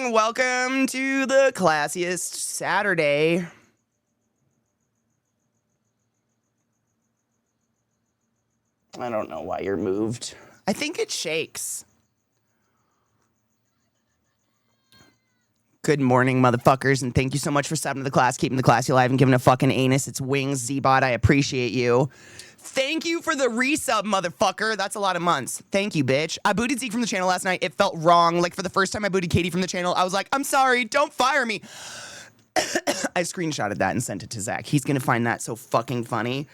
morning. Welcome to the classiest Saturday. I don't know why you're moved. I think it shakes. Good morning, motherfuckers, and thank you so much for subbing to the class, keeping the classy alive, and giving a fucking anus its wings, Z-Bot. I appreciate you. Thank you for the resub, motherfucker. That's a lot of months. Thank you, bitch. I booted Zeke from the channel last night. It felt wrong. Like, for the first time I booted Katie from the channel, I was like, I'm sorry. Don't fire me. I screenshotted that and sent it to Zach. He's going to find that so fucking funny.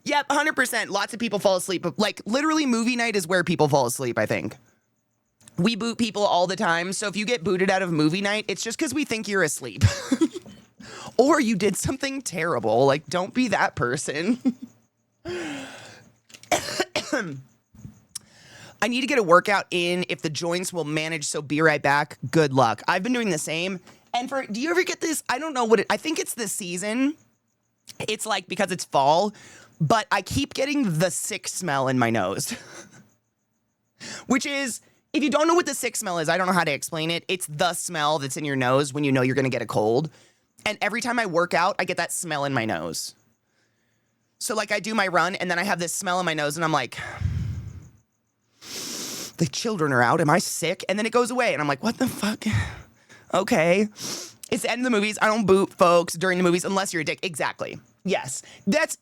Yep, 100%. Lots of people fall asleep. Like, literally, movie night is where people fall asleep, I think. We boot people all the time, so if you get booted out of movie night, it's just because we think you're asleep. Or you did something terrible. Like, don't be that person. I need to get a workout in if the joints will manage, so be right back. Good luck. I've been doing the same. And do you ever get this? I don't know what I think it's the season. It's like because it's fall, but I keep getting the sick smell in my nose. Which is, if you don't know what the sick smell is, I don't know how to explain it. It's the smell that's in your nose when you know you're going to get a cold. And every time I work out, I get that smell in my nose. So, like, I do my run, and then I have this smell in my nose, and I'm like, the children are out. Am I sick? And then it goes away, and I'm like, what the fuck? Okay. It's the end of the movies. I don't boot folks during the movies unless you're a dick. Exactly. Yes.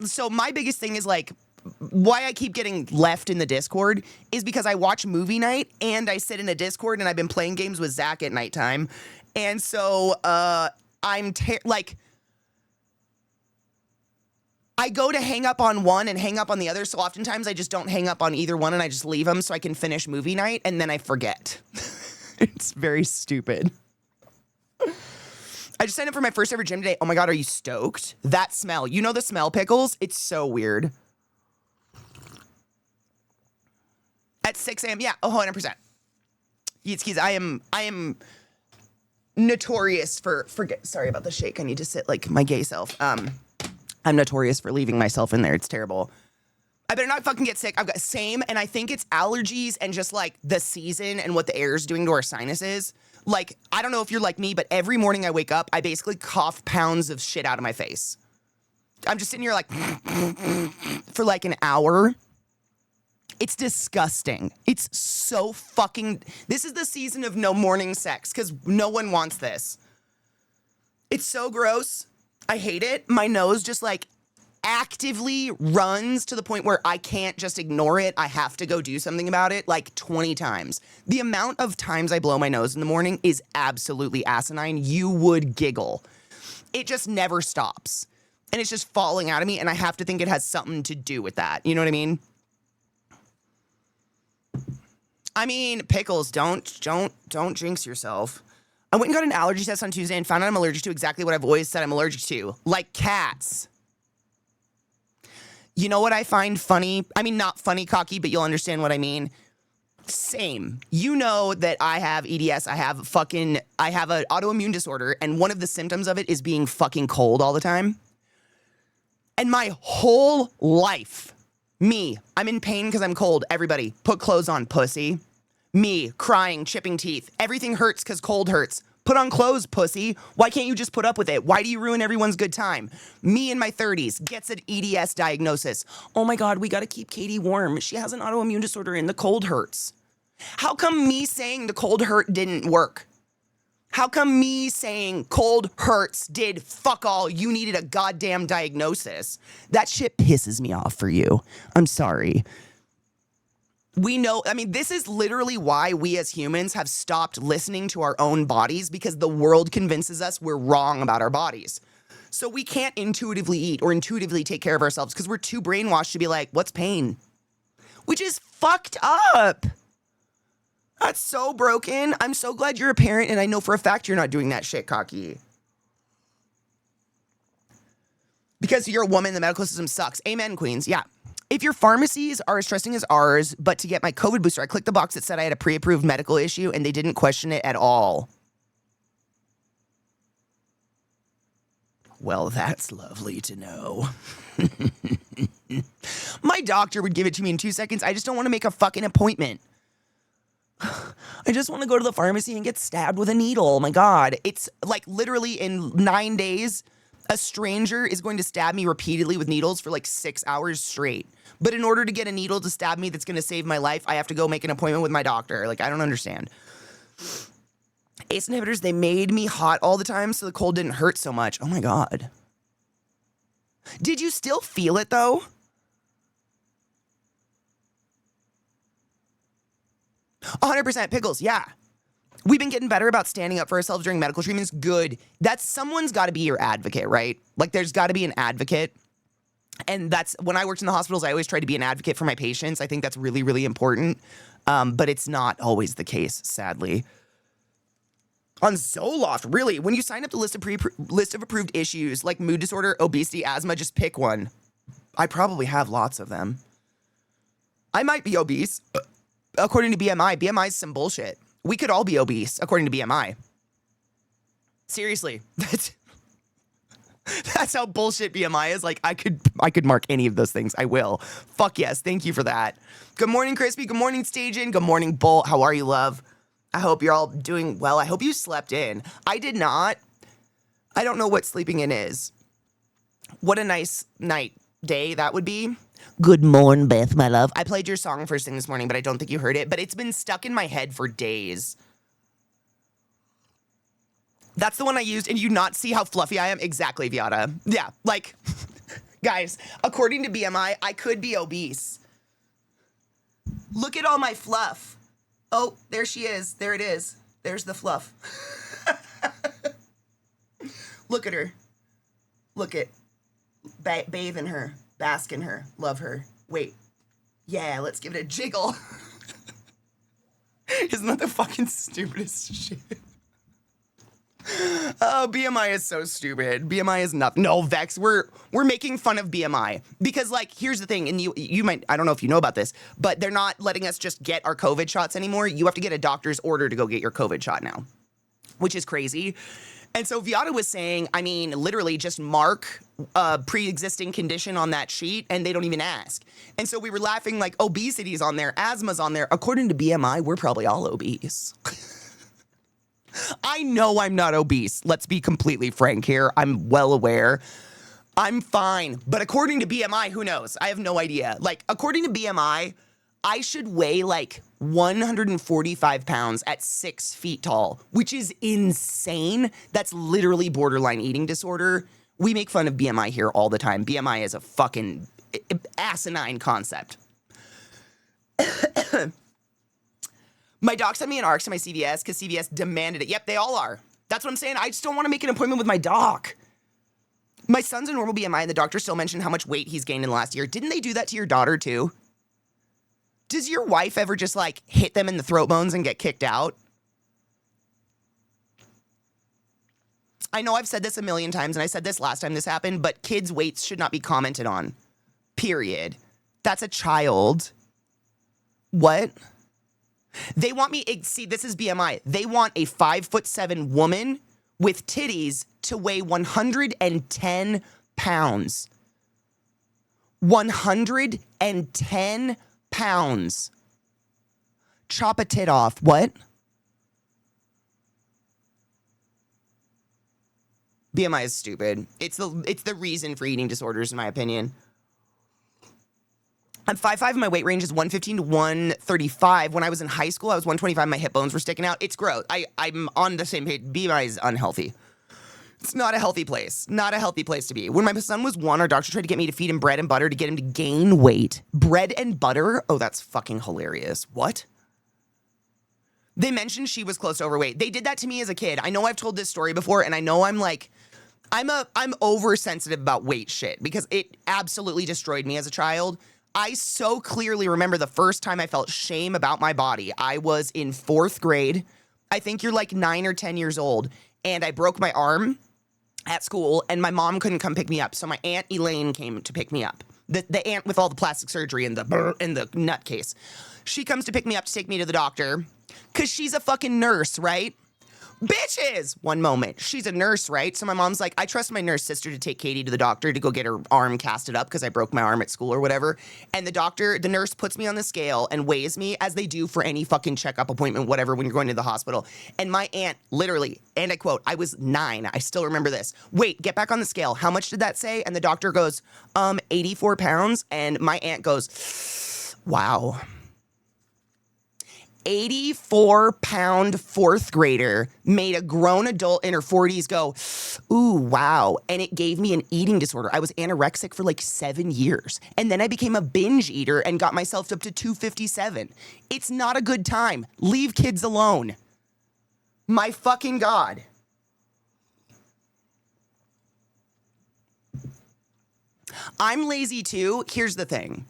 So my biggest thing is, like, why I keep getting left in the Discord is because I watch movie night, and I sit in a Discord, and I've been playing games with Zach at nighttime. And so, I go to hang up on one and hang up on the other, so oftentimes I just don't hang up on either one and I just leave them so I can finish movie night, and then I forget. It's very stupid. I just signed up for my first ever gym today. Oh my God, are you stoked? That smell. You know the smell, Pickles? It's so weird. At 6 a.m. Yeah, 100%. Excuse, I am notorious for sorry about the shake. I need to sit like my gay self. I'm notorious for leaving myself in there. It's terrible. I better not fucking get sick. I've got same, and I think it's allergies and just like the season and what the air is doing to our sinuses. Like, I don't know if you're like me, but every morning I wake up, I basically cough pounds of shit out of my face. I'm just sitting here like for like an hour. It's disgusting. It's so fucking... This is the season of no morning sex, because no one wants this. It's so gross. I hate it. My nose just, like, actively runs to the point where I can't just ignore it. I have to go do something about it, like, 20 times. The amount of times I blow my nose in the morning is absolutely asinine. You would giggle. It just never stops. And it's just falling out of me, and I have to think it has something to do with that. You know what I mean? Pickles, don't jinx yourself. I went and got an allergy test on Tuesday and found out I'm allergic to exactly what I've always said I'm allergic to, like cats. You know what I find funny? I mean, not funny, cocky, but you'll understand what I mean. Same. You know that I have EDS. I have an autoimmune disorder, and one of the symptoms of it is being fucking cold all the time. And my whole life, I'm in pain because I'm cold. Everybody, put clothes on, pussy. Me, crying, chipping teeth. Everything hurts because cold hurts. Put on clothes, pussy. Why can't you just put up with it? Why do you ruin everyone's good time? Me in my 30s gets an EDS diagnosis. Oh my God, we gotta keep Katie warm. She has an autoimmune disorder and the cold hurts. How come me saying the cold hurt didn't work? How come me saying cold hurts did fuck all? You needed a goddamn diagnosis. That shit pisses me off for you. I'm sorry. We know, this is literally why we as humans have stopped listening to our own bodies, because the world convinces us we're wrong about our bodies. So we can't intuitively eat or intuitively take care of ourselves because we're too brainwashed to be like, what's pain? Which is fucked up. That's so broken. I'm so glad you're a parent, and I know for a fact you're not doing that shit, cocky. Because you're a woman, the medical system sucks. Amen, queens. Yeah. If your pharmacies are as trusting as ours, but to get my COVID booster, I clicked the box that said I had a pre-approved medical issue, and they didn't question it at all. Well, that's lovely to know. My doctor would give it to me in 2 seconds. I just don't want to make a fucking appointment. I just want to go to the pharmacy and get stabbed with a needle. Oh my God. It's like literally in 9 days, a stranger is going to stab me repeatedly with needles for like 6 hours straight. But in order to get a needle to stab me that's going to save my life, I have to go make an appointment with my doctor. Like, I don't understand. ACE inhibitors, they made me hot all the time so the cold didn't hurt so much. Oh my God. Did you still feel it though? 100% pickles, yeah. We've been getting better about standing up for ourselves during medical treatments. Good. Someone's got to be your advocate, right? Like, there's got to be an advocate. And that's, when I worked in the hospitals, I always tried to be an advocate for my patients. I think that's really, really important. But it's not always the case, sadly. On Zoloft, really? When you sign up the list of approved issues, like mood disorder, obesity, asthma, just pick one. I probably have lots of them. I might be obese. According to BMI, BMI is some bullshit. We could all be obese, according to BMI. Seriously, that's how bullshit BMI is. Like, I could mark any of those things. I will. Fuck yes, thank you for that. Good morning, Crispy. Good morning, Stajan. Good morning, Bolt. How are you, love? I hope you're all doing well. I hope you slept in. I did not. I don't know what sleeping in is. What a nice day that would be. Good morn, Beth, my love. I played your song first thing this morning, but I don't think you heard it. But it's been stuck in my head for days. That's the one I used, and you not see how fluffy I am? Exactly, Viata. Yeah, like, guys, according to BMI, I could be obese. Look at all my fluff. Oh, there she is. There it is. There's the fluff. Look at her. Look at, bathe in her. Bask in her. Love her. Wait. Yeah, let's give it a jiggle. Isn't that the fucking stupidest shit? Oh, BMI is so stupid. BMI is nothing. No, Vex, we're making fun of BMI. Because, like, here's the thing, and you might, I don't know if you know about this, but they're not letting us just get our COVID shots anymore. You have to get a doctor's order to go get your COVID shot now, which is crazy. And so Viata was saying, I mean, literally just mark a pre-existing condition on that sheet and they don't even ask. And so we were laughing like obesity's on there, asthma's on there. According to BMI, we're probably all obese. I know I'm not obese. Let's be completely frank here. I'm well aware. I'm fine. But according to BMI, who knows? I have no idea. Like, according to BMI, I should weigh like 145 pounds at 6 feet tall, which is insane. That's literally borderline eating disorder. We make fun of BMI here all the time. BMI is a fucking asinine concept. My doc sent me an ARC to my CVS because CVS demanded it. Yep, they all are. That's what I'm saying. I just don't want to make an appointment with my doc. My son's a normal BMI, and the doctor still mentioned how much weight he's gained in the last year. Didn't they do that to your daughter, too? Does your wife ever just, like, hit them in the throat bones and get kicked out? I know I've said this a million times, and I said this last time this happened, but kids' weights should not be commented on. Period. That's a child. What? They want me, see, this is BMI. They want a 5'7" woman with titties to weigh 110 pounds. 110 pounds. Chop a tit off. What? BMI is stupid. It's the reason for eating disorders, in my opinion. I'm 5'5", and my weight range is 115 to 135. When I was in high school, I was 125, my hip bones were sticking out. It's gross. I'm on the same page. BMI is unhealthy. It's not a healthy place. Not a healthy place to be. When my son was 1, our doctor tried to get me to feed him bread and butter to get him to gain weight. Bread and butter? Oh, that's fucking hilarious. What? They mentioned she was close to overweight. They did that to me as a kid. I know I've told this story before, and I know I'm oversensitive about weight shit because it absolutely destroyed me as a child. I so clearly remember the first time I felt shame about my body. I was in 4th grade. I think you're like 9 or 10 years old. And I broke my arm at school, and my mom couldn't come pick me up. So my Aunt Elaine came to pick me up. The aunt with all the plastic surgery and the nut case. She comes to pick me up to take me to the doctor because she's a fucking nurse, right? Bitches! One moment. She's a nurse, right? So my mom's like, I trust my nurse sister to take Katie to the doctor to go get her arm casted up because I broke my arm at school or whatever. And the nurse puts me on the scale and weighs me as they do for any fucking checkup appointment, whatever, when you're going to the hospital. And my aunt, literally, and I quote, I was 9. I still remember this. Wait, get back on the scale. How much did that say? And the doctor goes, 84 pounds. And my aunt goes, wow. 84-pound fourth grader made a grown adult in her 40s go, ooh, wow. And it gave me an eating disorder. I was anorexic for like 7 years. And then I became a binge eater and got myself up to 257. It's not a good time. Leave kids alone. My fucking God. I'm lazy too. Here's the thing.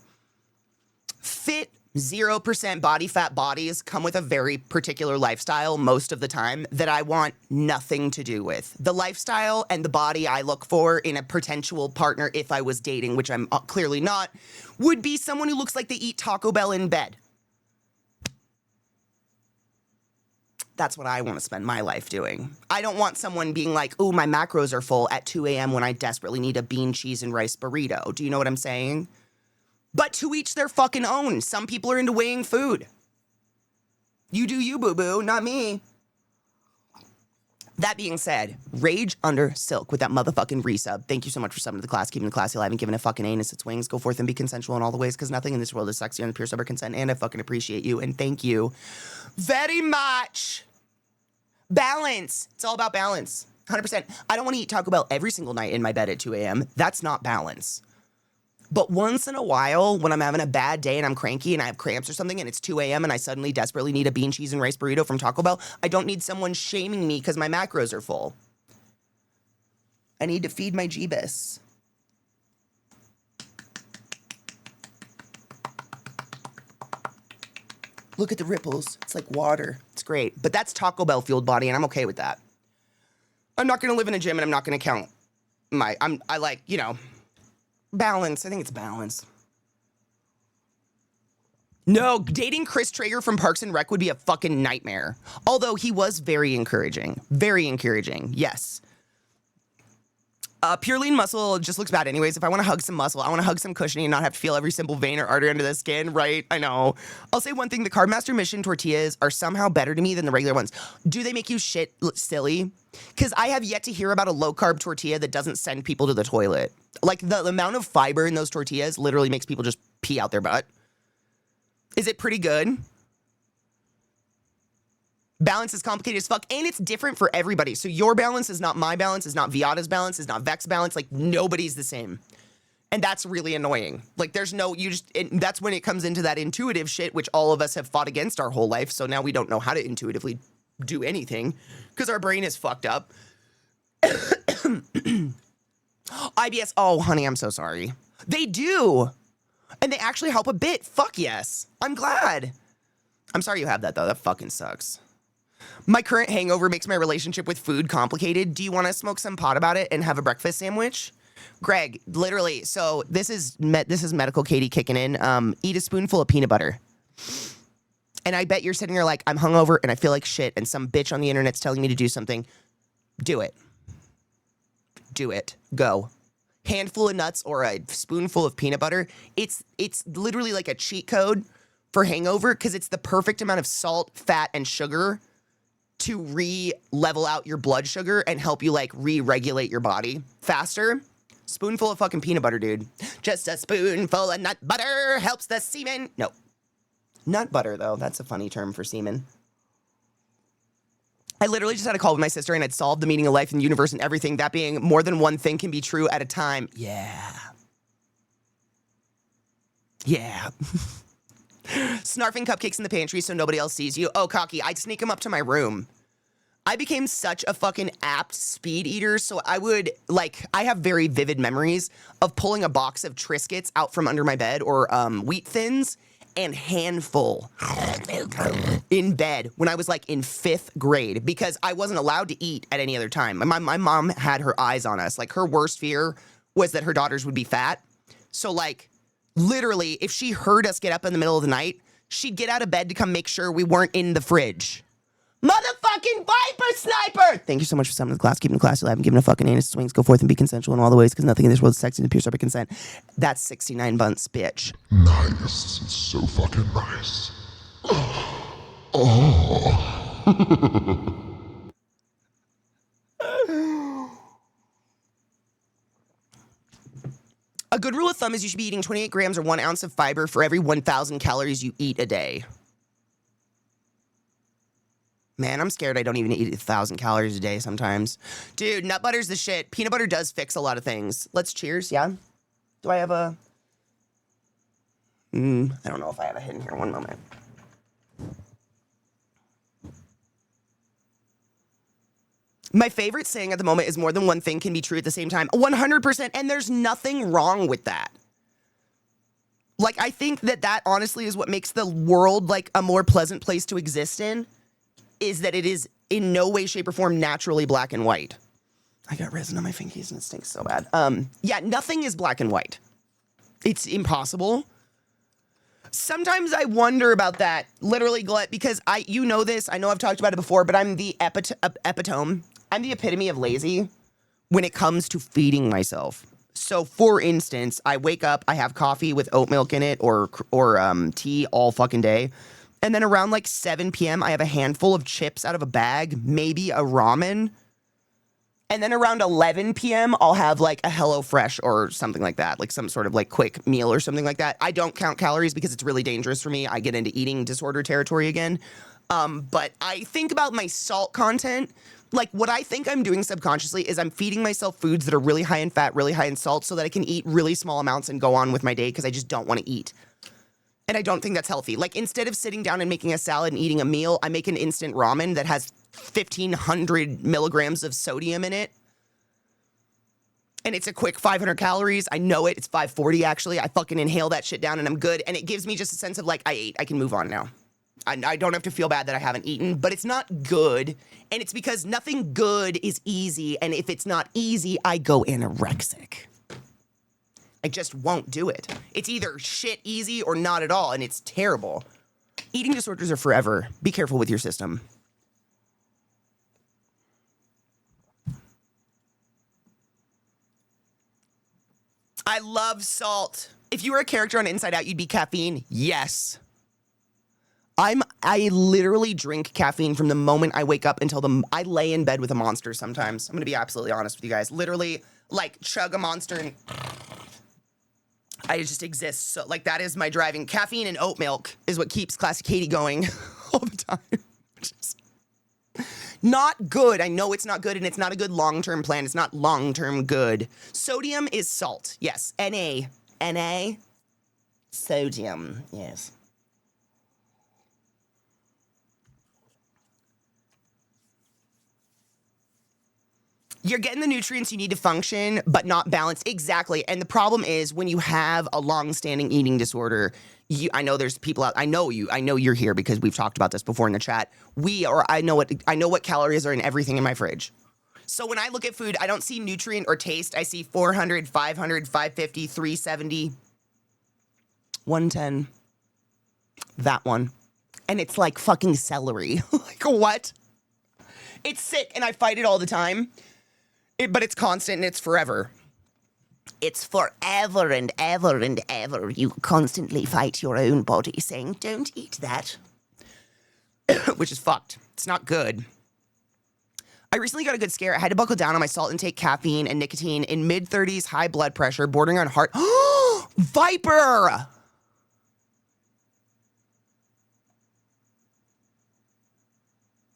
Fit 0% body fat bodies come with a very particular lifestyle most of the time that I want nothing to do with. The lifestyle and the body I look for in a potential partner if I was dating, which I'm clearly not, would be someone who looks like they eat Taco Bell in bed. That's what I want to spend my life doing. I don't want someone being like, oh, my macros are full at 2 a.m. when I desperately need a bean, cheese, and rice burrito. Do you know what I'm saying? But to each their fucking own. Some people are into weighing food. You do you, boo-boo, not me. That being said, Rage Under Silk with that motherfucking resub. Thank you so much for subbing to the class, keeping the classy alive and giving a fucking anus its wings. Go forth and be consensual in all the ways, because nothing in this world is sexy on the pure sober consent, and I fucking appreciate you, and thank you very much. Balance. It's all about balance. 100%. I don't want to eat Taco Bell every single night in my bed at 2 a.m. That's not balance. But once in a while, when I'm having a bad day and I'm cranky and I have cramps or something and it's 2 a.m. and I suddenly desperately need a bean, cheese, and rice burrito from Taco Bell, I don't need someone shaming me because my macros are full. I need to feed my Jeebus. Look at the ripples. It's like water. It's great. But that's Taco Bell fueled body, and I'm okay with that. I'm not going to live in a gym, and I'm not going to count balance. I think it's balance. No, dating Chris Traeger from Parks and Rec would be a fucking nightmare. Although he was very encouraging. Very encouraging. Yes. Pure lean muscle just looks bad anyways. If I want to hug some muscle, I want to hug some cushioning and not have to feel every simple vein or artery under the skin, right? I know. I'll say one thing. The Carb Master Mission tortillas are somehow better to me than the regular ones. Do they make you shit silly? Because I have yet to hear about a low-carb tortilla that doesn't send people to the toilet. Like, the amount of fiber in those tortillas literally makes people just pee out their butt. Is it pretty good? Balance is complicated as fuck, and it's different for everybody. So your balance is not my balance, is not Viata's balance, is not Vex's balance. Like, nobody's the same. And that's really annoying. Like, that's when it comes into that intuitive shit, which all of us have fought against our whole life. So now we don't know how to intuitively do anything because our brain is fucked up. IBS, oh, honey, I'm so sorry. They do. And they actually help a bit. Fuck yes. I'm glad. I'm sorry you have that, though. That fucking sucks. My current hangover makes my relationship with food complicated. Do you want to smoke some pot about it and have a breakfast sandwich? Greg, literally, so this is medical Katie kicking in. Eat a spoonful of peanut butter. And I bet you're sitting there like, I'm hungover and I feel like shit and some bitch on the internet's telling me to do something. Do it. Do it. Go. Handful of nuts or a spoonful of peanut butter. It's literally like a cheat code for hangover because it's the perfect amount of salt, fat, and sugar to re-level out your blood sugar and help you like re-regulate your body faster. Spoonful of fucking peanut butter, dude. Just a spoonful of nut butter helps the semen. No. Nut butter, though. That's a funny term for semen. I literally just had a call with my sister and I'd solved the meaning of life and the universe and everything. That being more than one thing can be true at a time. Yeah. Yeah. Snarfing cupcakes in the pantry so nobody else sees you. Oh, cocky. I'd sneak them up to my room. I became such a fucking apt speed eater, so I have very vivid memories of pulling a box of Triscuits out from under my bed or Wheat Thins and handful in bed when I was like in 5th grade because I wasn't allowed to eat at any other time. My mom had her eyes on us. Like, her worst fear was that her daughters would be fat. So, like, literally, if she heard us get up in the middle of the night, she'd get out of bed to come make sure we weren't in the fridge. Motherfucker! fucking Viper Sniper! Thank you so much for summoning the class, keeping the class alive, and giving a fucking anus swings. Go forth and be consensual in all the ways, because nothing in this world is sexy and pure by consent. That's 69 months, bitch. Nice. It's so fucking nice. Oh. A good rule of thumb is you should be eating 28 grams or 1 ounce of fiber for every 1,000 calories you eat a day. Man, I'm scared I don't even eat 1,000 calories a day sometimes. Dude, nut butter's the shit. Peanut butter does fix a lot of things. Let's cheers, yeah? Do I have a... I don't know if I have a hidden here. One moment. My favorite saying at the moment is more than one thing can be true at the same time. 100%, and there's nothing wrong with that. Like, I think that honestly is what makes the world, like, a more pleasant place to exist in, is that it is in no way, shape, or form naturally black and white. I got resin on my fingies and it stinks so bad. Yeah, nothing is black and white. It's impossible. Sometimes I wonder about that, literally, Glut, because you know this, I know I've talked about it before, but I'm the epitome. I'm the epitome of lazy when it comes to feeding myself. So, for instance, I wake up, I have coffee with oat milk in it or tea all fucking day. And then around like 7 p.m., I have a handful of chips out of a bag, maybe a ramen. And then around 11 p.m., I'll have like a HelloFresh or something like that, like some sort of like quick meal or something like that. I don't count calories because it's really dangerous for me. I get into eating disorder territory again. But I think about my salt content. Like, what I think I'm doing subconsciously is I'm feeding myself foods that are really high in fat, really high in salt, so that I can eat really small amounts and go on with my day because I just don't want to eat. And I don't think that's healthy. Like, instead of sitting down and making a salad and eating a meal, I make an instant ramen that has 1,500 milligrams of sodium in it. And it's a quick 500 calories. I know it. It's 540, actually. I fucking inhale that shit down and I'm good. And it gives me just a sense of, like, I ate. I can move on now. I don't have to feel bad that I haven't eaten, but it's not good. And it's because nothing good is easy. And if it's not easy, I go anorexic. I just won't do it. It's either shit easy or not at all, and it's terrible. Eating disorders are forever. Be careful with your system. I love salt. If you were a character on Inside Out, you'd be caffeine. Yes. I literally drink caffeine from the moment I wake up until I lay in bed with a Monster sometimes. I'm going to be absolutely honest with you guys. Literally, like, chug a Monster and I just exist. So, like, that is my driving. Caffeine and oat milk is what keeps ClassyKatie going all the time. Which is not good. I know it's not good, and it's not a good long-term plan. It's not long-term good. Sodium is salt. Yes. Na. Sodium. Yes. You're getting the nutrients you need to function, but not balanced. Exactly. And the problem is when you have a long-standing eating disorder, I know there's people out. I know you're here because we've talked about this before in the chat. I know what calories are in everything in my fridge. So when I look at food, I don't see nutrient or taste. I see 400, 500, 550, 370, 110. That one. And it's like fucking celery. Like, what? It's sick, and I fight it all the time. But it's constant and it's forever. It's forever and ever and ever. You constantly fight your own body saying, don't eat that. Which is fucked. It's not good. I recently got a good scare. I had to buckle down on my salt intake, caffeine, and nicotine in mid-30s, high blood pressure, bordering on heart. Viper!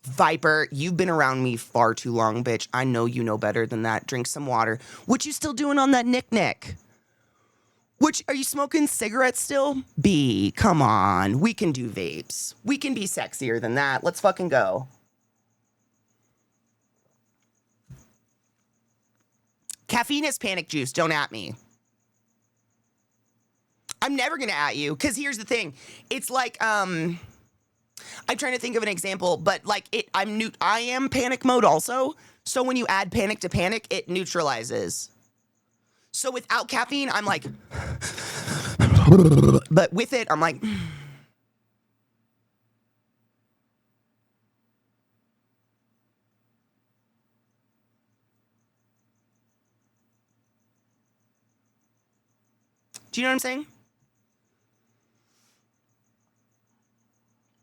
Viper, you've been around me far too long, bitch. I know you know better than that. Drink some water. What you still doing on that knick-knack? Are you smoking cigarettes still? B, come on. We can do vapes. We can be sexier than that. Let's fucking go. Caffeine is panic juice. Don't at me. I'm never gonna at you, because here's the thing. It's like, I'm trying to think of an example, but like I am panic mode also. So when you add panic to panic, it neutralizes. So without caffeine, I'm like, but with it, I'm like, Do you know what I'm saying?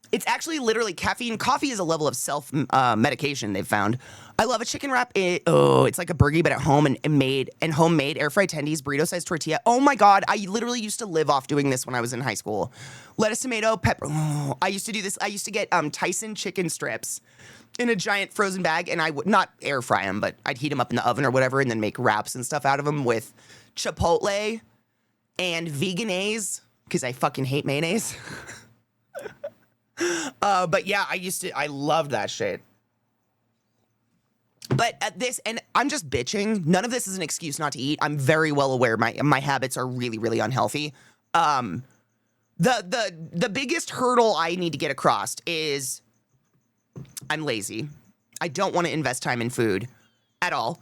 It's actually literally caffeine. Coffee is a level of self-medication they've found. I love a chicken wrap. It's like a burger, but at home and homemade air-fried tendies, burrito-sized tortilla. Oh my God, I literally used to live off doing this when I was in high school. Lettuce, tomato, pepper. Oh, I used to do this. I used to get Tyson chicken strips in a giant frozen bag, and I would not air fry them, but I'd heat them up in the oven or whatever, and then make wraps and stuff out of them with chipotle and veganese, because I fucking hate mayonnaise. But yeah, I loved that shit. But at this, and I'm just bitching. None of this is an excuse not to eat. I'm very well aware my habits are really, really unhealthy. The biggest hurdle I need to get across is I'm lazy. I don't want to invest time in food at all.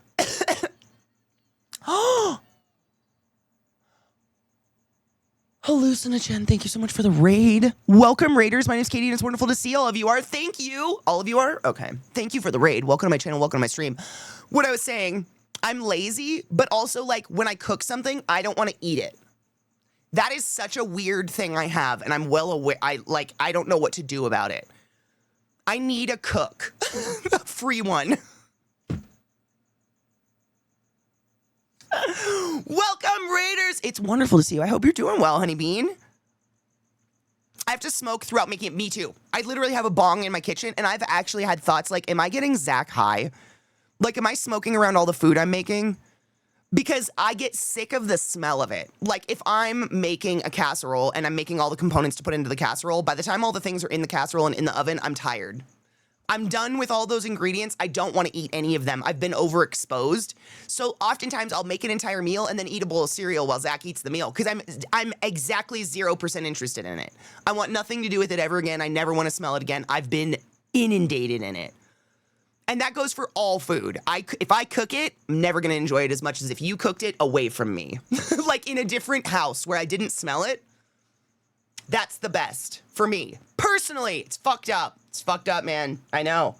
Hallucinogen, thank you so much for the raid. Welcome, raiders. My name's Katie, and it's wonderful to see all of you are. Thank you. All of you are? Okay. Thank you for the raid. Welcome to my channel. Welcome to my stream. What I was saying, I'm lazy, but also, like, when I cook something, I don't want to eat it. That is such a weird thing I have, and I'm well aware. I don't know what to do about it. I need a cook. A free one. Welcome, Raiders! It's wonderful to see you. I hope you're doing well, Honey Bean. I have to smoke throughout making it. Me too. I literally have a bong in my kitchen, and I've actually had thoughts like, am I getting Zach high? Like, am I smoking around all the food I'm making? Because I get sick of the smell of it. Like, if I'm making a casserole and I'm making all the components to put into the casserole, by the time all the things are in the casserole and in the oven, I'm tired. I'm done with all those ingredients. I don't want to eat any of them. I've been overexposed. So oftentimes I'll make an entire meal and then eat a bowl of cereal while Zach eats the meal because I'm exactly 0% interested in it. I want nothing to do with it ever again. I never want to smell it again. I've been inundated in it. And that goes for all food. If I cook it, I'm never going to enjoy it as much as if you cooked it away from me. Like in a different house where I didn't smell it. That's the best for me. Personally, it's fucked up. It's fucked up, man. I know.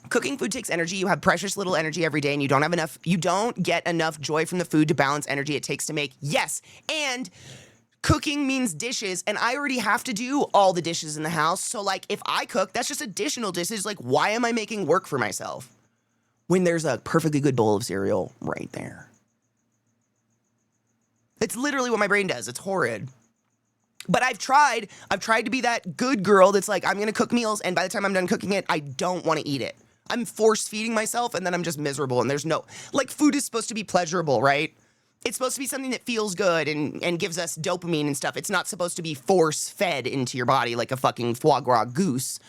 Cooking food takes energy. You have precious little energy every day and you don't get enough joy from the food to balance energy it takes to make. Yes. And cooking means dishes, and I already have to do all the dishes in the house. So like if I cook, that's just additional dishes. Like why am I making work for myself when there's a perfectly good bowl of cereal right there? It's literally what my brain does. It's horrid. But I've tried to be that good girl that's like, I'm going to cook meals, and by the time I'm done cooking it, I don't want to eat it. I'm force feeding myself, and then I'm just miserable, and there's no, like, food is supposed to be pleasurable, right? It's supposed to be something that feels good and gives us dopamine and stuff. It's not supposed to be force fed into your body like a fucking foie gras goose.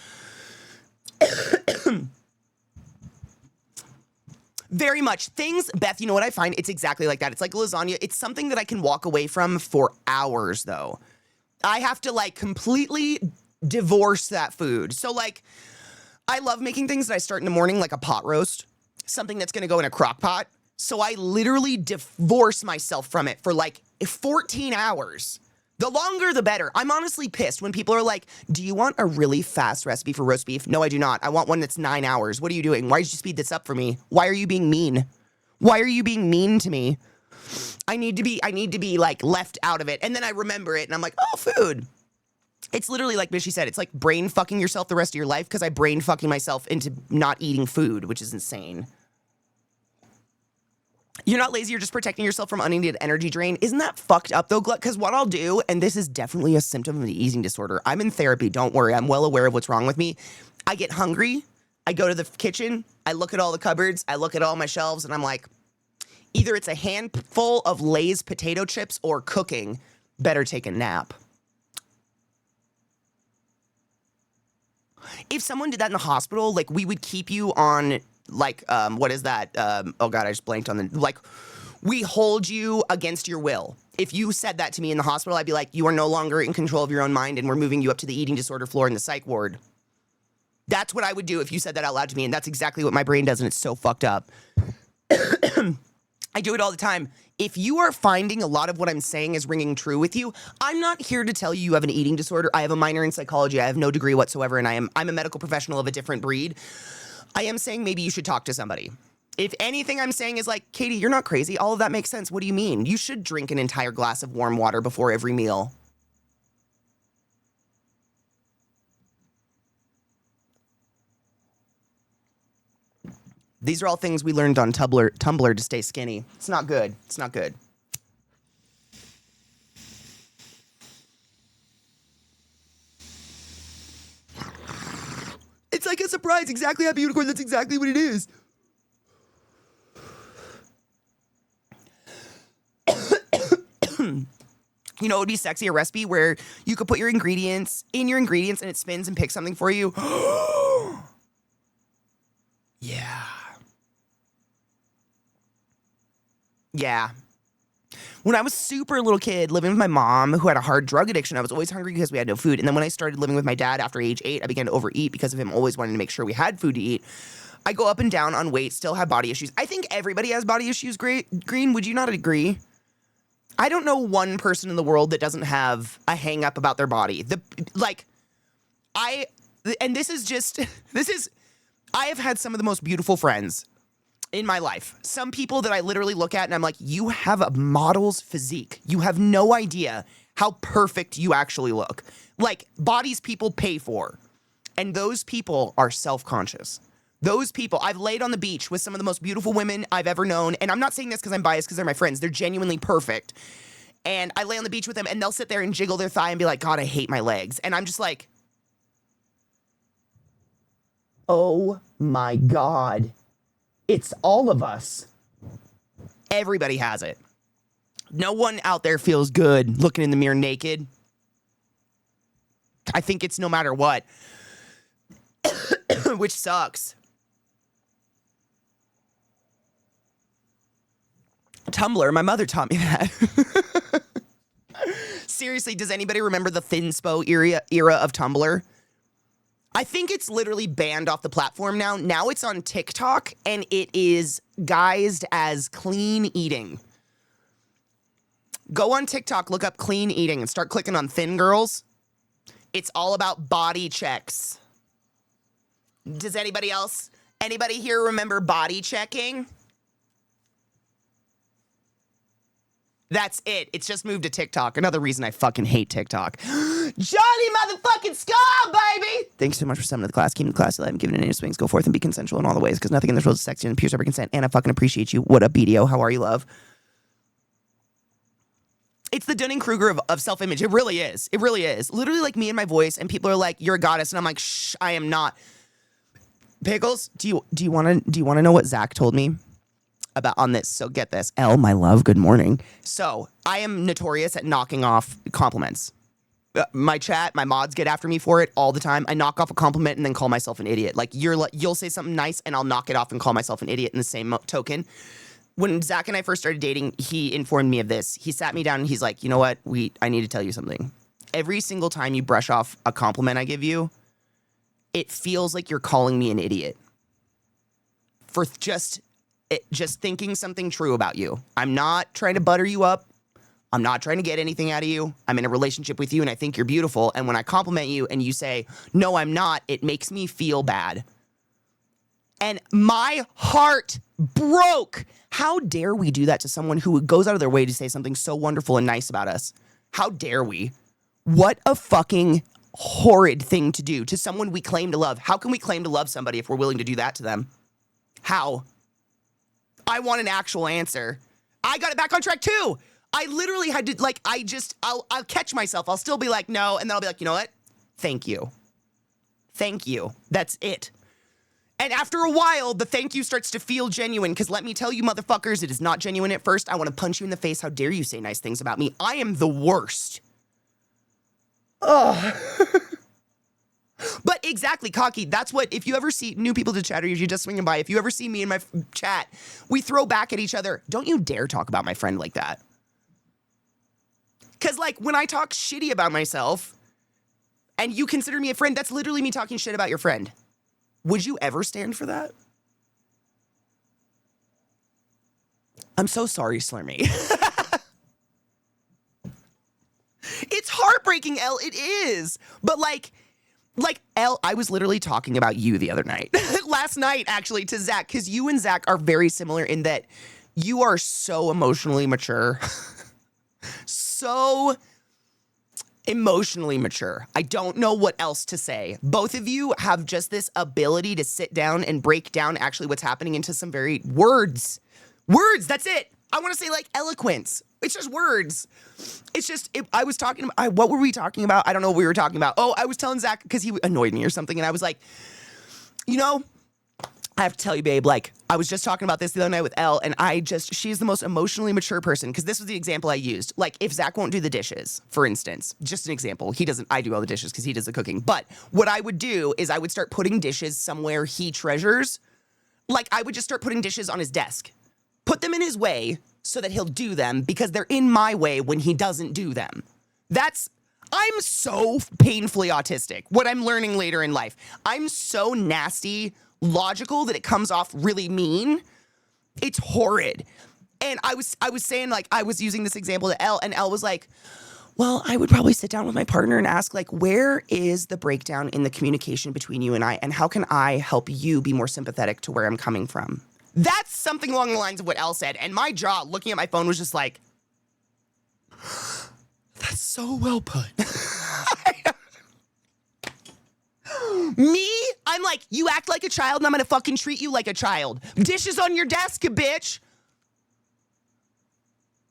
Very much. Things, Beth, you know what I find? It's exactly like that. It's like lasagna. It's something that I can walk away from for hours, though. I have to, like, completely divorce that food. So, like, I love making things that I start in the morning, like a pot roast, something that's going to go in a crock pot. So I literally divorce myself from it for, like, 14 hours. The longer, the better. I'm honestly pissed when people are like, do you want a really fast recipe for roast beef? No, I do not. I want one that's 9 hours. What are you doing? Why did you speed this up for me? Why are you being mean? Why are you being mean to me? I need to be like left out of it. And then I remember it and I'm like, oh, food. It's literally like Bishy said, it's like brain fucking yourself the rest of your life because I brain fucking myself into not eating food, which is insane. You're not lazy, you're just protecting yourself from unneeded energy drain. Isn't that fucked up though, Glut? Because what I'll do, and this is definitely a symptom of the eating disorder. I'm in therapy, don't worry. I'm well aware of what's wrong with me. I get hungry, I go to the kitchen, I look at all the cupboards, I look at all my shelves, and I'm like, either it's a handful of Lay's potato chips or cooking. Better take a nap. If someone did that in the hospital, like we would keep you on, like, what is that? Oh God, I just blanked on the, like, we hold you against your will. If you said that to me in the hospital, I'd be like, you are no longer in control of your own mind and we're moving you up to the eating disorder floor in the psych ward. That's what I would do if you said that out loud to me, and that's exactly what my brain does, and it's so fucked up. I do it all the time. If you are finding a lot of what I'm saying is ringing true with you, I'm not here to tell you you have an eating disorder. I have a minor in psychology. I have no degree whatsoever, and I'm a medical professional of a different breed. I am saying maybe you should talk to somebody. If anything I'm saying is like, Katie, you're not crazy. All of that makes sense. What do you mean? You should drink an entire glass of warm water before every meal. These are all things we learned on Tumblr to stay skinny. It's not good. It's not good. It's like a surprise. Exactly happy unicorn. That's exactly what it is. You know, it would be sexy, a recipe where you could put your ingredients in your ingredients and it spins and picks something for you. Yeah. Yeah. When I was super little kid living with my mom who had a hard drug addiction, I was always hungry because we had no food. And then when I started living with my dad after age 8, I began to overeat because of him always wanting to make sure we had food to eat. I go up and down on weight, still have body issues. I think everybody has body issues, Green. Would you not agree? I don't know one person in the world that doesn't have a hang up about their body. I have had some of the most beautiful friends in my life. Some people that I literally look at and I'm like, you have a model's physique. You have no idea how perfect you actually look. Like, bodies people pay for. And those people are self-conscious. Those people, I've laid on the beach with some of the most beautiful women I've ever known. And I'm not saying this because I'm biased, because they're my friends. They're genuinely perfect. And I lay on the beach with them and they'll sit there and jiggle their thigh and be like, God, I hate my legs. And I'm just like, oh my God. It's all of us. Everybody has it. No one out there feels good looking in the mirror naked. I think it's no matter what. Which sucks. Tumblr, my mother taught me that. Seriously, does anybody remember the thinspo era of Tumblr? I think it's literally banned off the platform now. Now it's on TikTok, and it is guised as clean eating. Go on TikTok, look up clean eating, and start clicking on thin girls. It's all about body checks. Does anybody here remember body checking? That's it. It's just moved to TikTok. Another reason I fucking hate TikTok. Johnny motherfucking Skull, baby! Thanks so much for summoning the class. Keeping the class alive and giving it any swings. Go forth and be consensual in all the ways, because nothing in this world is sexy and pure over consent. And I fucking appreciate you. What up, BDO? How are you, love? It's the Dunning-Kruger of self-image. It really is. It really is. Literally like me and my voice, and people are like, you're a goddess. And I'm like, shh, I am not. Pickles, do you want to know what Zach told me about on this? So get this. Elle, my love, good morning. So I am notorious at knocking off compliments. My chat, my mods get after me for it all the time. I knock off a compliment and then call myself an idiot. Like, you'll say something nice and I'll knock it off and call myself an idiot in the same token. When Zach and I first started dating, he informed me of this. He sat me down and he's like, you know what? I need to tell you something. Every single time you brush off a compliment I give you, it feels like you're calling me an idiot for just thinking something true about you. I'm not trying to butter you up. I'm not trying to get anything out of you. I'm in a relationship with you and I think you're beautiful. And when I compliment you and you say, no, I'm not, it makes me feel bad. And my heart broke. How dare we do that to someone who goes out of their way to say something so wonderful and nice about us? How dare we? What a fucking horrid thing to do to someone we claim to love. How can we claim to love somebody if we're willing to do that to them? How? I want an actual answer. I got it back on track too. I literally had to, I'll catch myself. I'll still be like, no. And then I'll be like, you know what? Thank you. Thank you. That's it. And after a while, the thank you starts to feel genuine, because let me tell you, motherfuckers, it is not genuine at first. I want to punch you in the face. How dare you say nice things about me? I am the worst. Ugh. But exactly, cocky. That's what, if you ever see new people to chat or you're just swinging by, if you ever see me in my chat, we throw back at each other. Don't you dare talk about my friend like that. Because, like, when I talk shitty about myself and you consider me a friend, that's literally me talking shit about your friend. Would you ever stand for that? I'm so sorry, Slurmy. It's heartbreaking, Elle. It is. But, like, Like, Elle, I was literally talking about you the other night. Last night, actually, to Zach, because you and Zach are very similar in that you are so emotionally mature. So emotionally mature. I don't know what else to say. Both of you have just this ability to sit down and break down actually what's happening into some very words. Words, that's it. I want to say like eloquence. It's just words. It's just, I was talking about, what were we talking about? I don't know what we were talking about. Oh, I was telling Zach because he annoyed me or something. And I was like, you know, I have to tell you, babe, like, I was just talking about this the other night with Elle, and she's the most emotionally mature person, because this was the example I used. Like, if Zach won't do the dishes, for instance, just an example, I do all the dishes because he does the cooking. But what I would do is I would start putting dishes somewhere he treasures. Like, I would just start putting dishes on his desk. Put them in his way so that he'll do them, because they're in my way when he doesn't do them. I'm so painfully autistic, what I'm learning later in life. I'm so nasty, logical that it comes off really mean. It's horrid. And I was saying, like, I was using this example to Elle, and Elle was like, well, I would probably sit down with my partner and ask, like, where is the breakdown in the communication between you and I, and how can I help you be more sympathetic to where I'm coming from? That's something along the lines of what Elle said, and my jaw, looking at my phone, was just like, that's so well put. Me? I'm like, you act like a child and I'm gonna fucking treat you like a child. Dishes on your desk, bitch.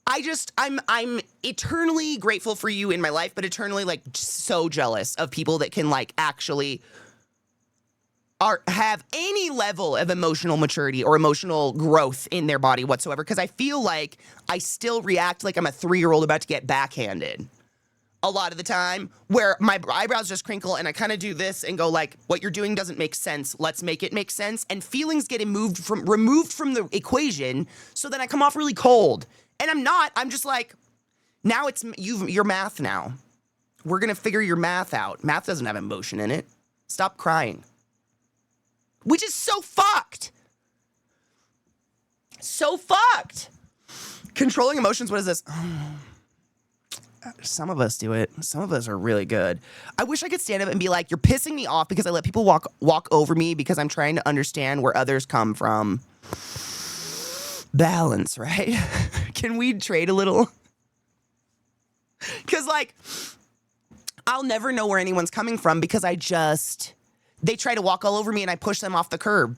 I'm eternally grateful for you in my life, but eternally, like, so jealous of people that can, like, actually have any level of emotional maturity or emotional growth in their body whatsoever, because I feel like I still react like I'm a 3-year-old about to get backhanded a lot of the time, where my eyebrows just crinkle and I kind of do this and go like, what you're doing doesn't make sense. Let's make it make sense. And feelings get removed from the equation, so then I come off really cold. And I'm not. I'm just like, now it's your math now. We're going to figure your math out. Math doesn't have emotion in it. Stop crying. Which is so fucked. So fucked. Controlling emotions, what is this? Some of us do it. Some of us are really good. I wish I could stand up and be like, you're pissing me off because I let people walk over me because I'm trying to understand where others come from. Balance, right? Can we trade a little? Because, like, I'll never know where anyone's coming from because they try to walk all over me and I push them off the curb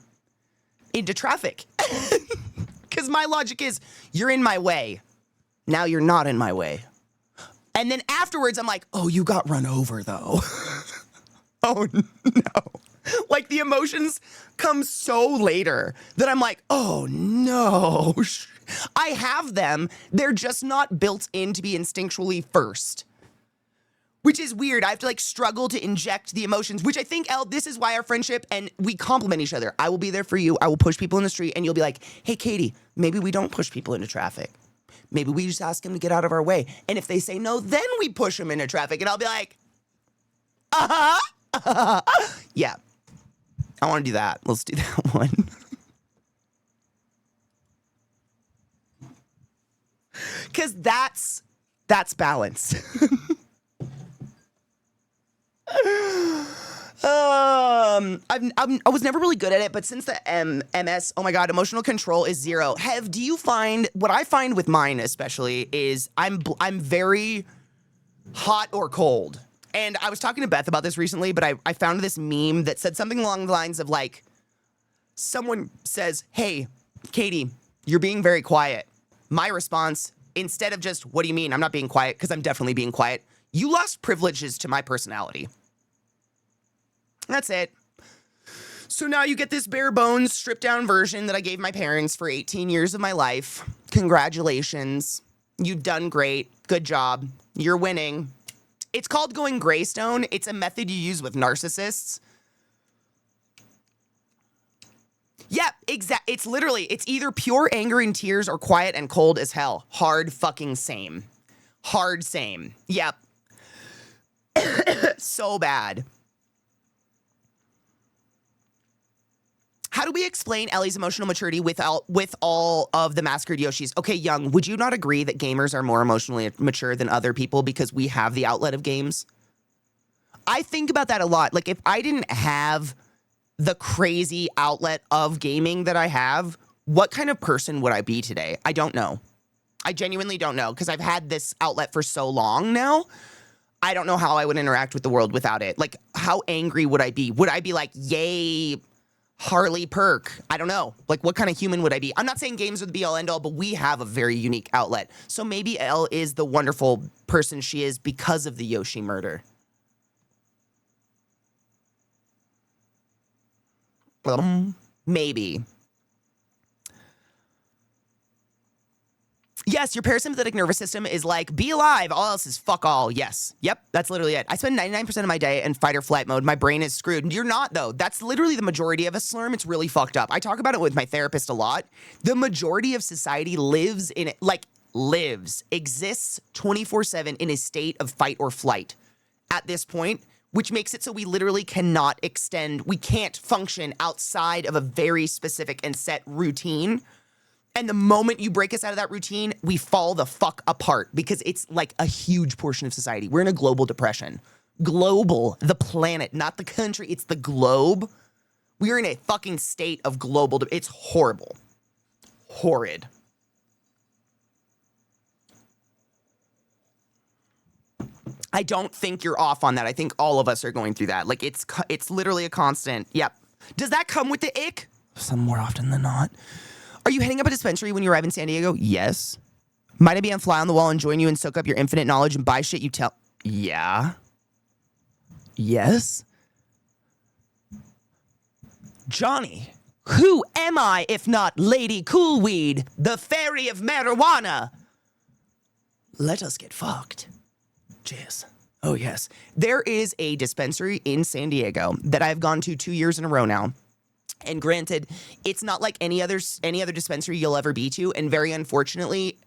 into traffic. Because my logic is, you're in my way. Now you're not in my way. And then afterwards, I'm like, oh, you got run over, though. Oh, no. Like, the emotions come so later that I'm like, oh, no. I have them. They're just not built in to be instinctually first. Which is weird. I have to, like, struggle to inject the emotions, which I think, Elle, this is why our friendship, and we complement each other. I will be there for you. I will push people in the street, and you'll be like, hey, Katie, maybe we don't push people into traffic. Maybe we just ask them to get out of our way. And if they say no, then we push them into traffic. And I'll be like, yeah, I want to do that. Let's do that one. Because that's balance. I was never really good at it, but since the MS, oh my God, emotional control is 0. Do you find, what I find with mine especially is I'm very hot or cold. And I was talking to Beth about this recently, but I found this meme that said something along the lines of, like, someone says, hey, Katie, you're being very quiet. My response, instead of just, what do you mean? I'm not being quiet, because I'm definitely being quiet. You lost privileges to my personality. That's it. So now you get this bare bones, stripped down version that I gave my parents for 18 years of my life. Congratulations. You've done great. Good job. You're winning. It's called going Greystone. It's a method you use with narcissists. Yeah, exactly. It's literally, it's either pure anger and tears or quiet and cold as hell. Hard fucking same. Hard same. Yep. So bad. How do we explain Ellie's emotional maturity with all of the massacred Yoshis? Okay, Young, would you not agree that gamers are more emotionally mature than other people because we have the outlet of games? I think about that a lot. Like, if I didn't have the crazy outlet of gaming that I have, what kind of person would I be today? I don't know. I genuinely don't know, because I've had this outlet for so long now. I don't know how I would interact with the world without it. Like, how angry would I be? Would I be like, yay, Harley Perk? I don't know. Like, what kind of human would I be? I'm not saying games are the be-all, end-all, but we have a very unique outlet. So maybe Elle is the wonderful person she is because of the Yoshi murder. Maybe. Yes, your parasympathetic nervous system is like, be alive, all else is fuck all. Yes. Yep, that's literally it. I spend 99% of my day in fight or flight mode. My brain is screwed. You're not, though. That's literally the majority of us, Slurm. It's really fucked up. I talk about it with my therapist a lot. The majority of society lives in it, like, exists 24/7 in a state of fight or flight at this point, which makes it so we literally cannot extend, we can't function outside of a very specific and set routine. And the moment you break us out of that routine, we fall the fuck apart, because it's like a huge portion of society. We're in a global depression. Global, the planet, not the country, it's the globe. We're in a fucking state of global, it's horrible. Horrid. I don't think you're off on that. I think all of us are going through that. Like, it's literally a constant. Yep. Does that come with the ick? Some more often than not. Are you hitting up a dispensary when you arrive in San Diego? Yes. Might I be on fly on the wall and join you and soak up your infinite knowledge and buy shit you tell? Yeah. Yes. Johnny, who am I if not Lady Coolweed, the fairy of marijuana? Let us get fucked. Cheers. Oh, yes. There is a dispensary in San Diego that I've gone to 2 years in a row now. And granted, it's not like any other dispensary you'll ever be to. And very unfortunately,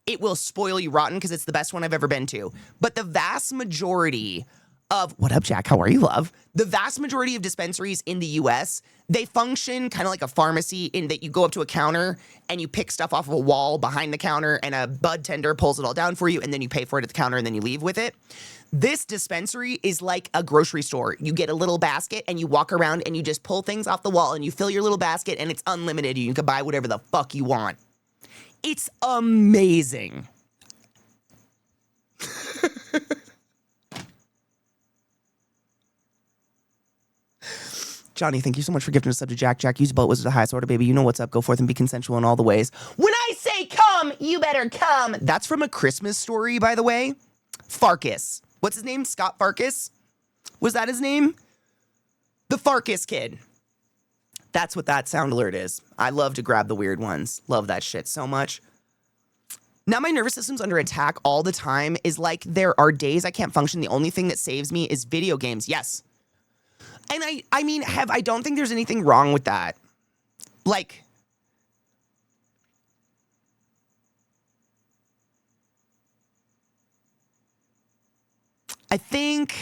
it will spoil you rotten because it's the best one I've ever been to. But the vast majority of, what up, Jack? How are you, love? The vast majority of dispensaries in the US, they function kind of like a pharmacy in that you go up to a counter and you pick stuff off of a wall behind the counter and a bud tender pulls it all down for you and then you pay for it at the counter and then you leave with it. This dispensary is like a grocery store. You get a little basket and you walk around and you just pull things off the wall and you fill your little basket and it's unlimited. You can buy whatever the fuck you want. It's amazing. Johnny, thank you so much for gifting us up to Jack. Jack, use a boat was the highest order, baby. You know what's up. Go forth and be consensual in all the ways. When I say come, you better come. That's from A Christmas Story, by the way. Farkas. What's his name? Scott Farkas? Was that his name? The Farkas kid. That's what that sound alert is. I love to grab the weird ones. Love that shit so much. Now my nervous system's under attack all the time is like there are days I can't function. The only thing that saves me is video games. Yes. And I mean, I don't think there's anything wrong with that. Like, I think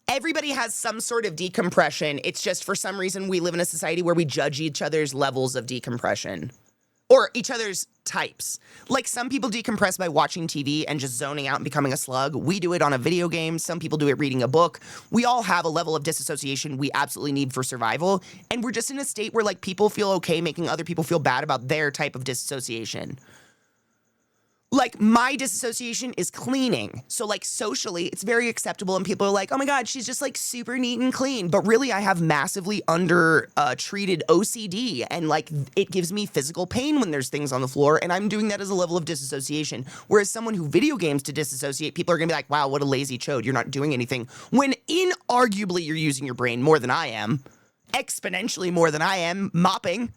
everybody has some sort of decompression. It's just for some reason we live in a society where we judge each other's levels of decompression. Or each other's types. Like, some people decompress by watching TV and just zoning out and becoming a slug. We do it on a video game. Some people do it reading a book. We all have a level of disassociation we absolutely need for survival. And we're just in a state where, like, people feel okay making other people feel bad about their type of disassociation. Like, my disassociation is cleaning. So, like, socially, it's very acceptable. And people are like, oh my God, she's just, like, super neat and clean. But really, I have massively treated OCD. And, like, it gives me physical pain when there's things on the floor. And I'm doing that as a level of disassociation. Whereas someone who video games to disassociate, people are going to be like, wow, what a lazy chode. You're not doing anything. When inarguably you're using your brain more than I am. Exponentially more than I am mopping.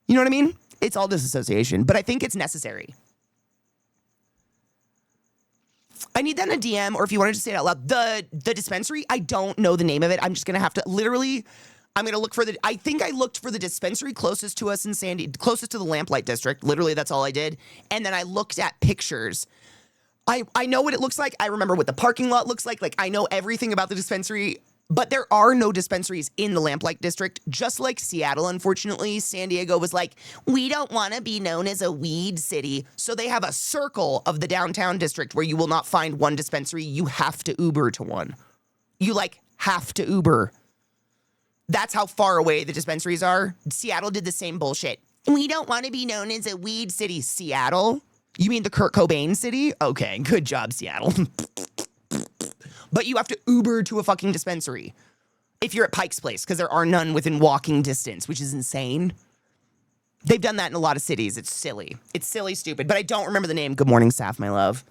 You know what I mean? It's all disassociation. But I think it's necessary. I need that in a DM, or if you wanted to say it out loud, the dispensary, I don't know the name of it. I'm just going to have to, literally, I'm going to look for I think I looked for the dispensary closest to us in closest to the Lamplight District. Literally, that's all I did. And then I looked at pictures. I know what it looks like. I remember what the parking lot looks like. Like, I know everything about the dispensary. But there are no dispensaries in the Lamplight District. Just like Seattle, unfortunately, San Diego was like, we don't want to be known as a weed city. So they have a circle of the downtown district where you will not find one dispensary. You have to Uber to one. You like have to Uber. That's how far away the dispensaries are. Seattle did the same bullshit. We don't want to be known as a weed city. Seattle? You mean the Kurt Cobain city? Okay, good job, Seattle. But you have to Uber to a fucking dispensary if you're at Pike's Place, because there are none within walking distance, which is insane. They've done that in a lot of cities. It's silly. It's silly, stupid. But I don't remember the name. Good morning, Saf, my love.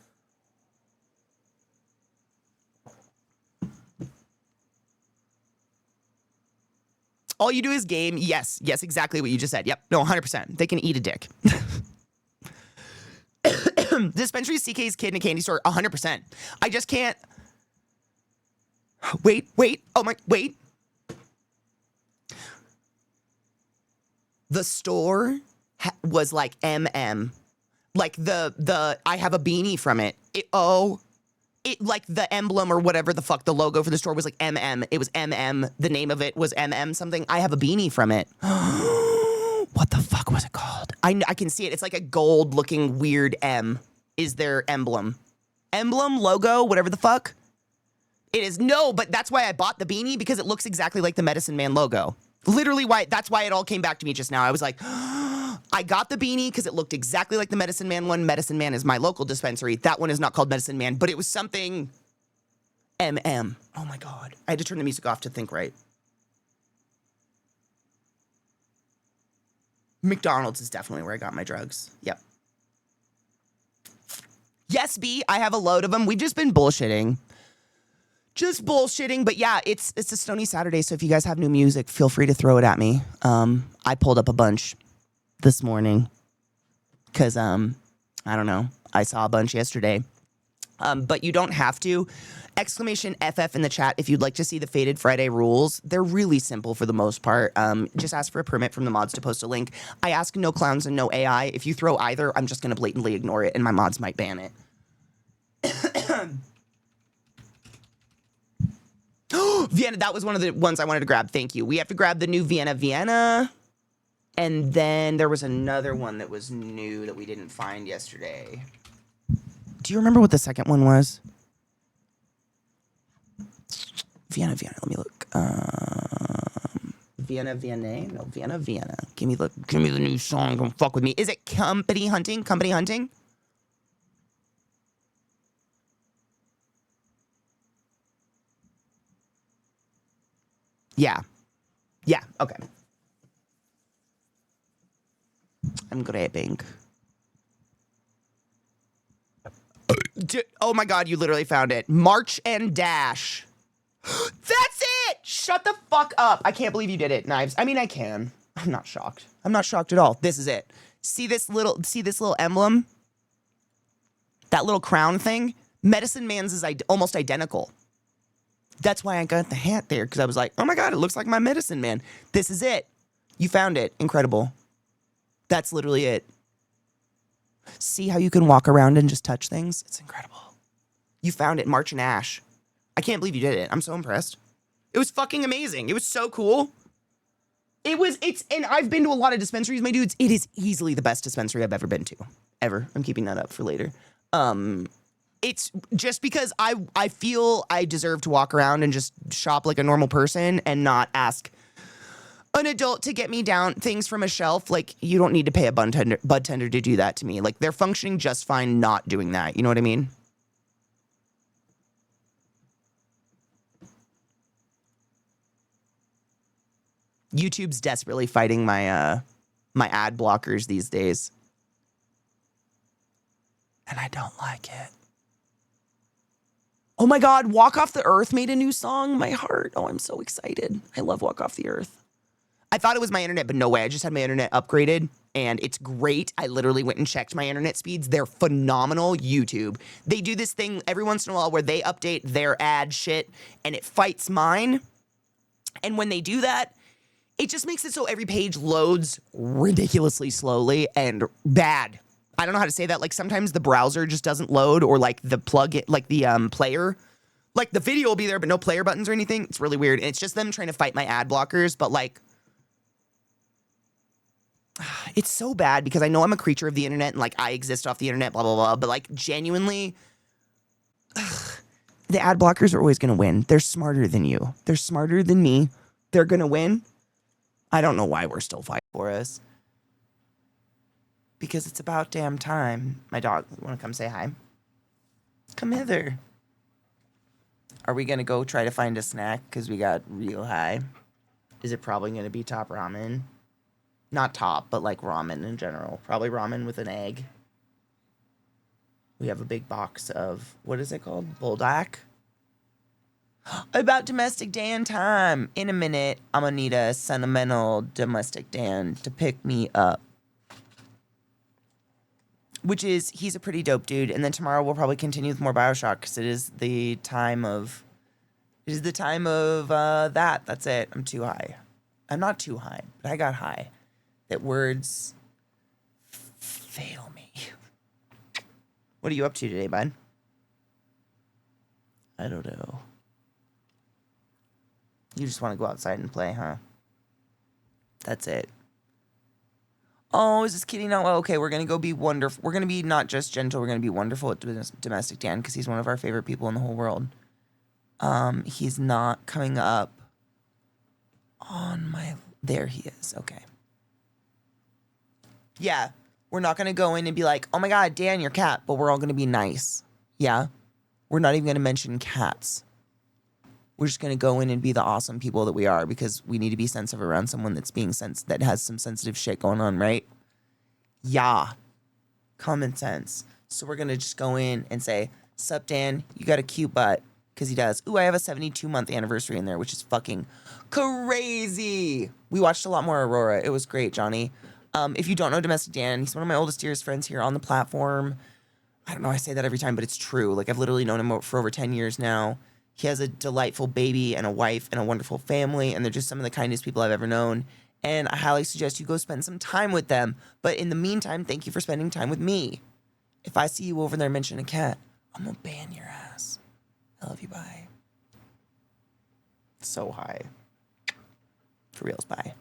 All you do is game. Yes, exactly what you just said. Yep, no, 100%. They can eat a dick. Dispensary, CK's kid in a candy store, 100%. I just can't. Wait. Oh my, wait. The store was like MM. Like the I have a beanie from it. It like the emblem or whatever the fuck, the logo for the store was like MM. It was MM. The name of it was MM something. I have a beanie from it. What the fuck was it called? I can see it. It's like a gold looking weird M is their emblem. Emblem, logo, whatever the fuck. It is. No, but that's why I bought the beanie, because it looks exactly like the Medicine Man logo. Literally that's why it all came back to me just now. I was like, I got the beanie because it looked exactly like the Medicine Man one. Medicine Man is my local dispensary. That one is not called Medicine Man, but it was something MM. Oh my God. I had to turn the music off to think right. McDonald's is definitely where I got my drugs. Yep. Yes, B, I have a load of them. We've just been bullshitting. Just bullshitting, but yeah, it's a Stony Saturday, so if you guys have new music, feel free to throw it at me. I pulled up a bunch this morning because, I don't know, I saw a bunch yesterday. But you don't have to. Exclamation FF in the chat if you'd like to see the Faded Friday rules. They're really simple for the most part. Just ask for a permit from the mods to post a link. I ask no clowns and no AI. If you throw either, I'm just going to blatantly ignore it, and my mods might ban it. Vienna, that was one of the ones I wanted to grab. Thank you. We have to grab the new Vienna. And then there was another one that was new that we didn't find yesterday. Do you remember what the second one was? Vienna. Let me look. Vienna. No, Vienna. Give me the new song. Don't fuck with me. Is it Company Hunting? Company Hunting? Yeah. Okay. I'm grabbing. Oh my God, you literally found it. March and Dash. That's it! Shut the fuck up. I can't believe you did it, Knives. I mean, I can. I'm not shocked. I'm not shocked at all. This is it. See this little emblem? That little crown thing? Medicine Man's is almost identical. That's why I got the hat there, because I was like, oh my God, it looks like my Medicine Man. This is it. You found it. Incredible. That's literally it. See how you can walk around and just touch things? It's incredible. You found it, March and Ash. I can't believe you did it. I'm so impressed. It was fucking amazing. It was so cool. And I've been to a lot of dispensaries, my dudes. It is easily the best dispensary I've ever been to. Ever. I'm keeping that up for later. It's just because I feel I deserve to walk around and just shop like a normal person and not ask an adult to get me down things from a shelf. Like, you don't need to pay a bud tender to do that to me. Like, they're functioning just fine not doing that. You know what I mean? YouTube's desperately fighting my my ad blockers these days. And I don't like it. Oh my God, Walk Off the Earth made a new song. My heart. Oh, I'm so excited. I love Walk Off the Earth. I thought it was my internet, but no way. I just had my internet upgraded, and it's great. I literally went and checked my internet speeds. They're phenomenal. YouTube. They do this thing every once in a while where they update their ad shit, and it fights mine. And when they do that, it just makes it so every page loads ridiculously slowly and bad. I don't know how to say that. Like, sometimes the browser just doesn't load, or like the player. Like, the video will be there, but no player buttons or anything. It's really weird. And it's just them trying to fight my ad blockers, but like, it's so bad because I know I'm a creature of the internet and like I exist off the internet, blah, blah, blah. But like, genuinely, the ad blockers are always going to win. They're smarter than you. They're smarter than me. They're going to win. I don't know why we're still fighting for us. Because it's about damn time. My dog, want to come say hi? Come hither. Are we going to go try to find a snack because we got real high? Is it probably going to be top ramen? Not top, but like ramen in general. Probably ramen with an egg. We have a big box of, what is it called? Buldak? About domestic Dan time. In a minute, I'm going to need a sentimental domestic Dan to pick me up. Which is, he's a pretty dope dude. And then tomorrow we'll probably continue with more Bioshock because it is the time of, that. That's it. I'm too high. I'm not too high, but I got high. That words fail me. What are you up to today, bud? I don't know. You just want to go outside and play, huh? That's it. Oh, is this kitty not well? Okay, we're going to go be wonderful. We're going to be not just gentle, we're going to be wonderful at Domestic Dan because he's one of our favorite people in the whole world. He's not coming up on my... There he is. Okay. Yeah, we're not going to go in and be like, oh my God, Dan, your cat, but we're all going to be nice. Yeah? We're not even going to mention cats. We're just going to go in and be the awesome people that we are because we need to be sensitive around someone that's being that has some sensitive shit going on, right? Yeah. Common sense. So we're going to just go in and say, sup, Dan, you got a cute butt. Because he does. Ooh, I have a 72-month anniversary in there, which is fucking crazy. We watched a lot more Aurora. It was great, Johnny. If you don't know Domestic Dan, he's one of my oldest, dearest friends here on the platform. I don't know, I say that every time, but it's true. Like, I've literally known him for over 10 years now. He has a delightful baby and a wife and a wonderful family, and they're just some of the kindest people I've ever known. And I highly suggest you go spend some time with them. But in the meantime, thank you for spending time with me. If I see you over there mention a cat, I'm gonna ban your ass. I love you, bye. So high. For reals, bye.